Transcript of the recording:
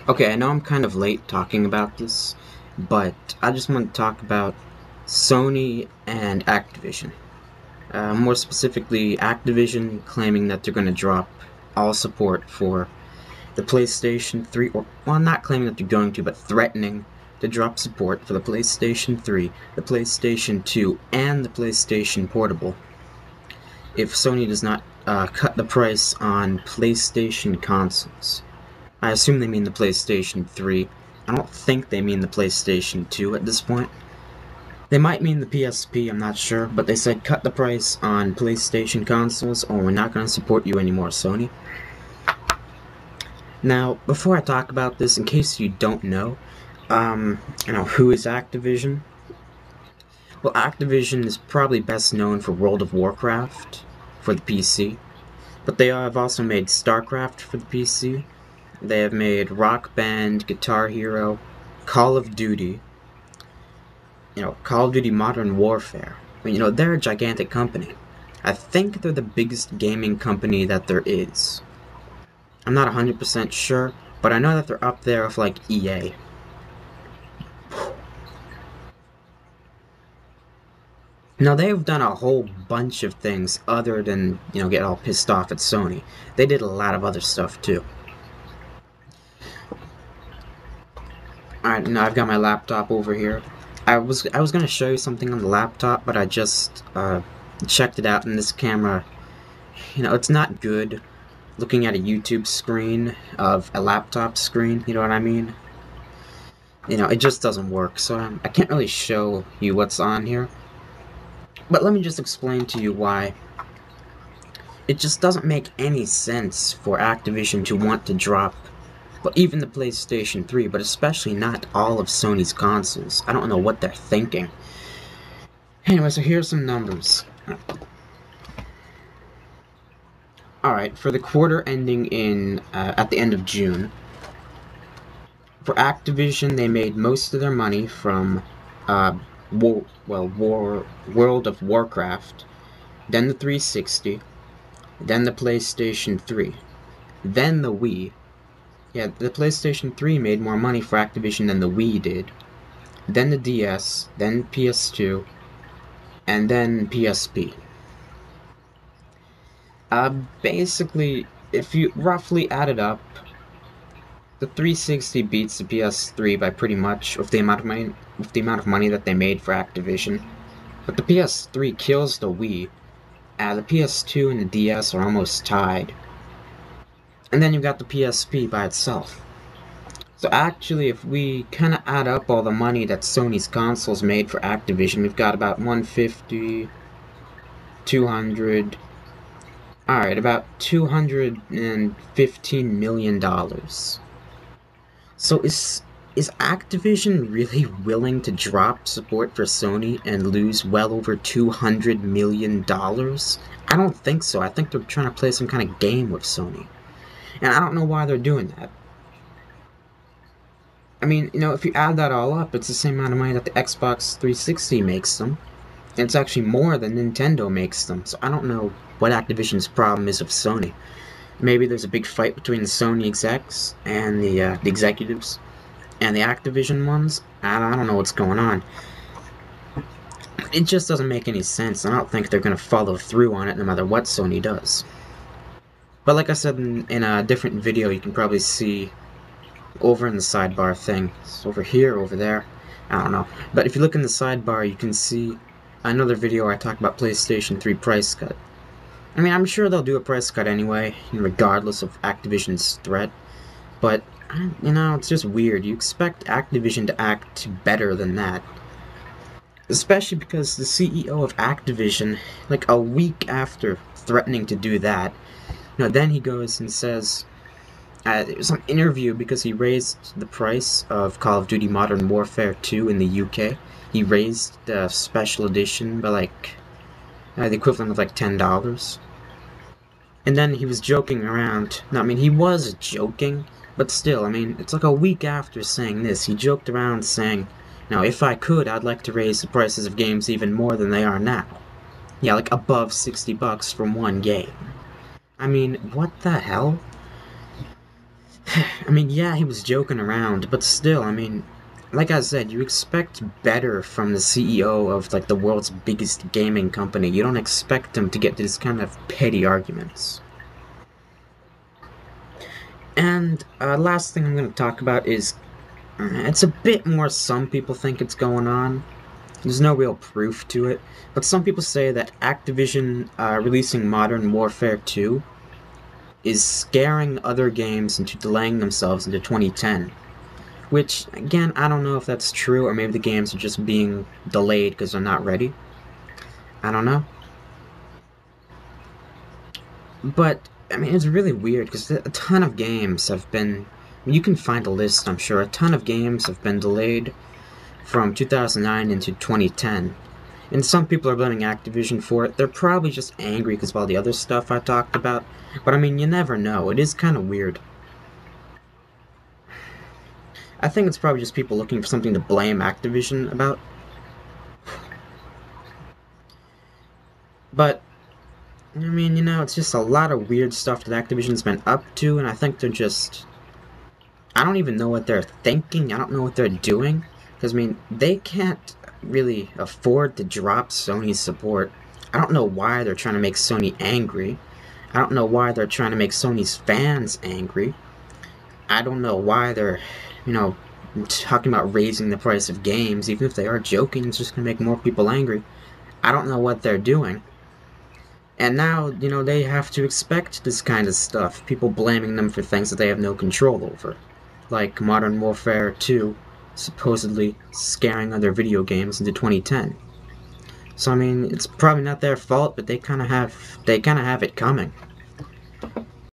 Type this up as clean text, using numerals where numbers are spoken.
Okay, I know I'm kind of late talking about this, but I just want to talk about Sony and Activision. More specifically, Activision claiming that they're going to drop all support for the PlayStation 3, or, well, not claiming that they're going to, but threatening to drop support for the PlayStation 3, the PlayStation 2, and the PlayStation Portable if Sony does not cut the price on PlayStation consoles. I assume they mean the PlayStation 3. I don't think they mean the PlayStation 2 at this point. They might mean the PSP, I'm not sure, but they said cut the price on PlayStation consoles or we're not going to support you anymore, Sony. Now, before I talk about this, in case you don't know, who is Activision? Well, Activision is probably best known for World of Warcraft for the PC, but they have also made StarCraft for the PC. They have made Rock Band, Guitar Hero, Call of Duty, Call of Duty Modern Warfare. They're a gigantic company. I think they're the biggest gaming company that there is. I'm not 100% sure, but I know that they're up there with, like, EA. Now, they've done a whole bunch of things other than, get all pissed off at Sony. They did a lot of other stuff, too. Alright, now I've got my laptop over here. I was gonna show you something on the laptop, but I just checked it out, and this camera, it's not good looking at a YouTube screen of a laptop screen. You know what I mean? It just doesn't work. So I can't really show you what's on here. But let me just explain to you why. It just doesn't make any sense for Activision to want to drop, well, even the PlayStation 3, but especially not all of Sony's consoles. I don't know what they're thinking. Anyway, so here's some numbers. Alright, for the quarter ending at the end of June, for Activision, they made most of their money from World of Warcraft, then the 360, then the PlayStation 3, then the Wii. Yeah, the PlayStation 3 made more money for Activision than the Wii did. Then the DS, then PS2, and then PSP. Basically, if you roughly add it up, the 360 beats the PS3 by pretty much with the amount of money that they made for Activision. But the PS3 kills the Wii. The PS2 and the DS are almost tied. And then you've got the PSP by itself. So actually, if we kind of add up all the money that Sony's consoles made for Activision, we've got about 150, 200, alright, about $215 million. So is Activision really willing to drop support for Sony and lose well over $200 million? I don't think so. I think they're trying to play some kind of game with Sony. And I don't know why they're doing that. I mean, if you add that all up, it's the same amount of money that the Xbox 360 makes them. And it's actually more than Nintendo makes them. So I don't know what Activision's problem is with Sony. Maybe there's a big fight between the Sony execs and the executives and the Activision ones. I don't know what's going on. It just doesn't make any sense. I don't think they're going to follow through on it no matter what Sony does. But like I said in a different video, you can probably see over in the sidebar thing. It's over here, over there. I don't know. But if you look in the sidebar, you can see another video where I talk about PlayStation 3 price cut. I mean, I'm sure they'll do a price cut anyway, regardless of Activision's threat. But, it's just weird. You expect Activision to act better than that. Especially because the CEO of Activision, like a week after threatening to do that, then he goes and says, it was an interview because he raised the price of Call of Duty Modern Warfare 2 in the UK. He raised the special edition by the equivalent of like $10. And then he was joking around. No, I mean, he was joking, but still, I mean, it's like a week after saying this, he joked around saying, if I could, I'd like to raise the prices of games even more than they are now. Yeah, like above $60 from one game. I mean, what the hell? I mean, yeah, he was joking around, but still, I mean, like I said, you expect better from the CEO of, like, the world's biggest gaming company. You don't expect him to get this kind of petty arguments. And last thing I'm going to talk about is it's a bit more some people think it's going on. There's no real proof to it, but some people say that Activision releasing Modern Warfare 2 is scaring other games into delaying themselves into 2010. Which, again, I don't know if that's true, or maybe the games are just being delayed because they're not ready. I don't know. But, I mean, it's really weird because a ton of games have been. You can find a list, I'm sure. A ton of games have been delayed from 2009 into 2010. And some people are blaming Activision for it. They're probably just angry because of all the other stuff I talked about. But I mean, you never know. It is kind of weird. I think it's probably just people looking for something to blame Activision about. But I mean, it's just a lot of weird stuff that Activision's been up to, and I think they're just. I don't even know what they're thinking. I don't know what they're doing. Because, I mean, they can't really afford to drop Sony's support. I don't know why they're trying to make Sony angry. I don't know why they're trying to make Sony's fans angry. I don't know why they're, you know, talking about raising the price of games. Even if they are joking, it's just going to make more people angry. I don't know what they're doing. And now, they have to expect this kind of stuff. People blaming them for things that they have no control over. Like Modern Warfare 2 supposedly scaring other video games into 2010. So I mean, it's probably not their fault, but they kind of have it coming.